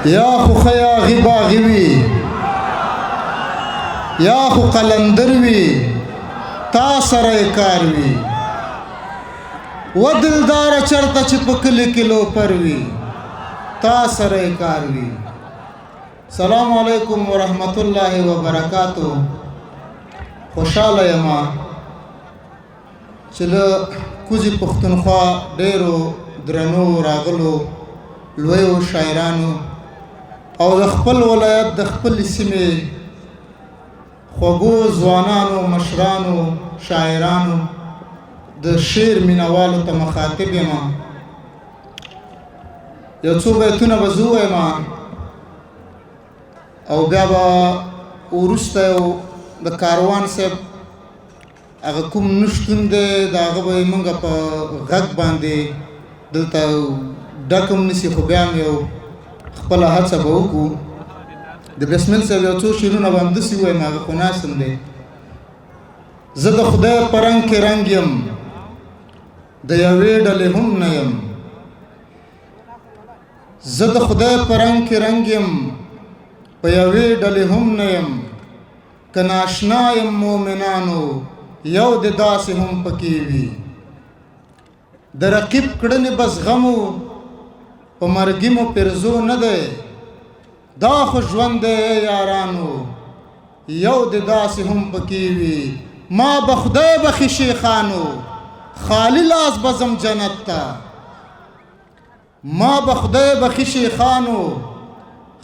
یا خو خیاغي باغي وي یا خو قلندر وي تا سره کار وي و دلدار چرته چې په کلي کې لوپر وي تا سره کار وي. سلام علیکم ورحمت الله وبرکاتو. خوشاله یم چې له کوزي پښتونخوا ډېرو درنو راغلو لویو شاعرانو او د خپل ولایت د خپل سیمې خوږو ځوانانو مشرانو شاعرانو د شعر مینوالو ته مخاطب یم. یو څو بیتونه به زه ووایم او بیا به وروسته یو د کاروان صاحب هغه کوم نشتون دی د هغه به یې مونږ په غږ باندې دلته ډکم نیسي، خو بیا هم یو خپله هڅه به وکړو. د بسمل صاحب یو څو شعرونه به همداسې ووایم، هغه خو ناسم دی. زه د خدای په رنګ کې رنګ یم، د یوې ډلې هم نه یم. زه د خدای په رنګ کې رنګ یم، په یوې ډلې هم نه یم. که ناشنا یم مومنانو یو د داسې هم پکې وي. د رقیب کړنې بس غمو په مرګي مو پرزو نه دی. دا خو ژوند دی یارانو یو د داسې هم پکې وي. ما به خدای بخي شیخانو خالی لاس بزم جنت ته. ما به خدای بخي شیخانو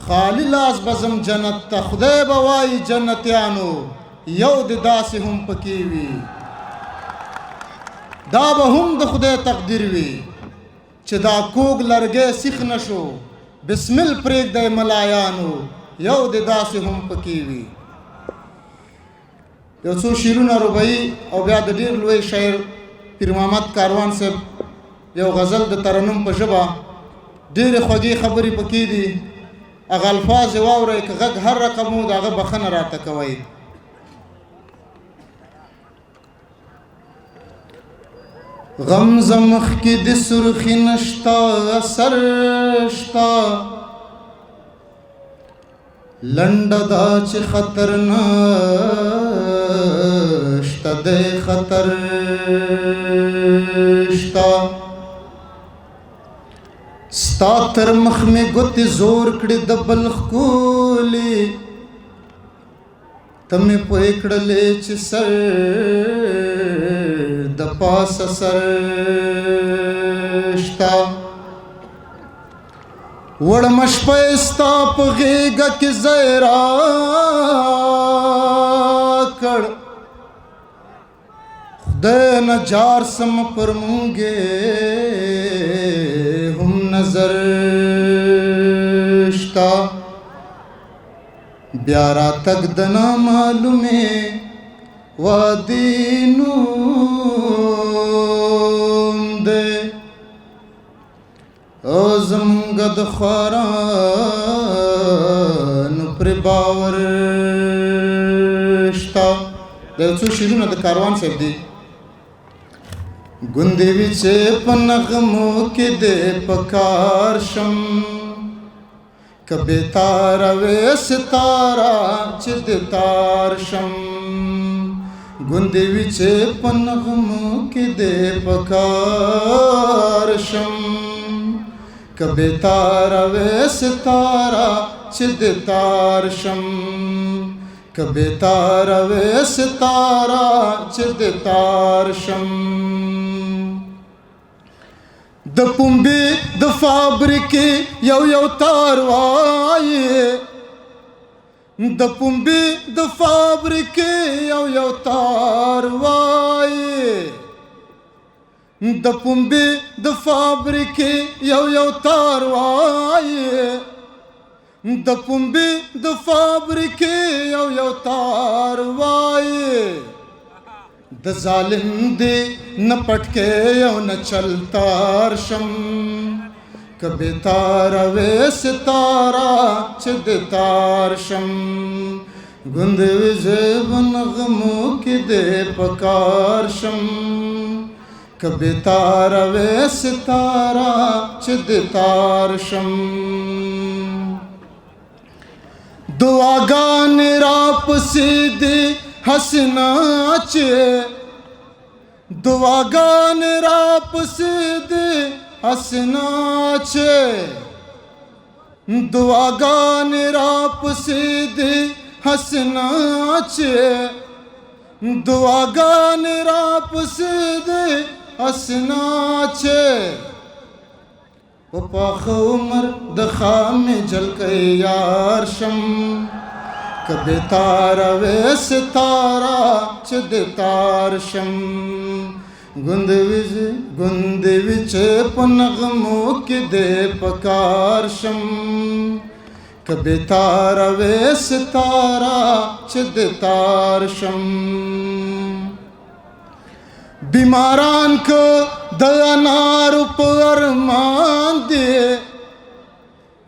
خالی لاس بزم جنت ته. خدای به وایي جنتیانو یو د داسې هم پکې وي. دا به هم د خدای تقدیر وي چې دا کوږ لرګی سیخ نشو. بسمل پرېږدی ملایانو یو د داسې هم پکې وي. یو څو شعرونه رباعي او بیا د ډېر لوی شاعر پیر محمد کاروان صاحب یو غزل د ترنم په ژبه ډېرې خوږې خبرې پکې دي. هغه الفاظ یې واورئ، که غږ هر رقم و د هغه بخښنه راته کوئ. غم زمخ کې د سرخي نشتا سر شتا، لنډه دا چې خطر نشته دی خطر شتا. ستا تر مخ مې ګوتې زور کړې د بل ښکلي، ته مې پوه کړلې چې سر د پاسه سر شتا. وړمه شپه یې ستا په غېږه کې ځای راکړ، خدای نه جار سم پر مونږ هم نظر شتا. بیا راتګ د نامعلومې وادي نوم دی او زمونږ د خوارانو پرې باور شتا. دا یو څو شعرونه د کاروان صاحب دي. ګوندې وي چې په نغمو کې دې په کار شم، که بېتاره وې ستاره چې دې تار شم. ګوندې وي چې په نغمو کې دې په کار شم، که بېتاره وې ستاره چې دې تار شم. که بېتاره وې ستاره چې دې تار شم. د پنبې د فابریکې یو تار وایي، د پنبې د فابریکې یو تار وایي. د پنبې د فابریکې یو تار وایي. د پنبې د فابریکې یو تار وایي. د ظالم دی نه پټکې او نه چلتار شم، که بېتاره وې ستاره چې دې تار شم. ګوندې وي زه په نغمو کې دې په کار شم، که بېتاره وې ستاره چې دې تار شم. दुआगान रापसी दी हसना चे दुआगान रापसी दी हसना चे दुआगान रापसी दी हसना चे दुआगान रापसी दी हसना चे पाख उमर दखा में जल के यार शम कबे तारा वे सितारा चद तार शम गुंद विच पनगमो के दे पकार शम कबे तारा वे सितारा चद तार शम बीमारान को दयानार पर मान दे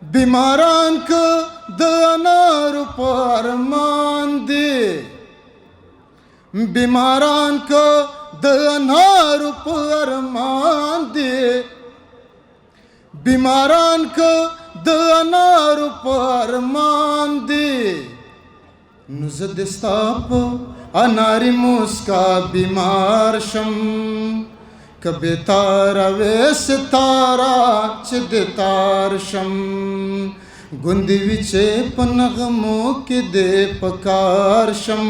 बीमारान को दयानार पर मान दे बीमारान को दयानार पर मान दे बीमारान को दयानार पर मान दे नुज़दिस्ताप अनारी मुस्का बीमार शम कबे तारा वे सितारा चद तार शम गुंदी विचे पनगमो के दे पकार शम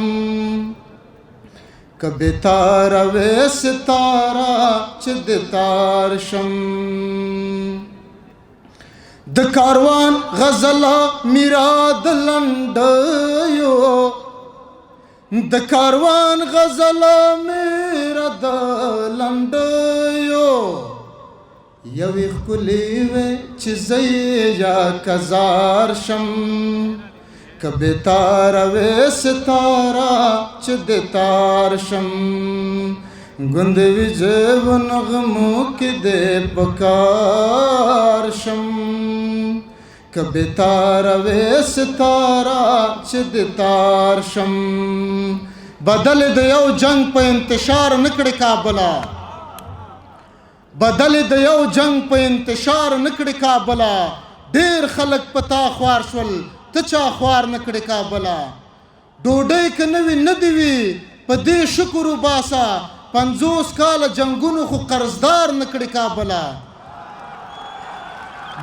कबे तारा वे सितारा चद तार शम द कारवान गजला मिराद लंडयो द कारवान गजला मेरा द लंडयो यवी खुलीवे चिज़े या कजार शम कबे तारा वे सितारा चद तार शम गुंद विजे नगमो के दे पकार शम कबे तारा वे सितारा चद तार शम बदल दयो जंग पे इंतशार निकड़ काबला बदल दयो जंग पे इंतशार निकड़ काबला ढेर खलक पता ख्वार शवल तचा ख्वार निकड़ काबला डोडे के नवी नदीवी पदे शुक्र बासा 50 काल जंगुन खु कर्जदार निकड़ काबला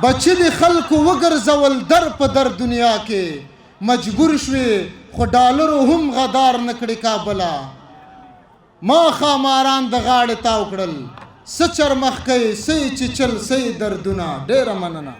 बच्चे दे खल्क वगर जवल दर पदर दुनिया के मजबूर शवे खो डॉलर हम गदार नकड़ी काबला मा खामारान द गाड़ तावकड़ल सचर मखकई सई चिचल सई दर्दुना डेरा मनना।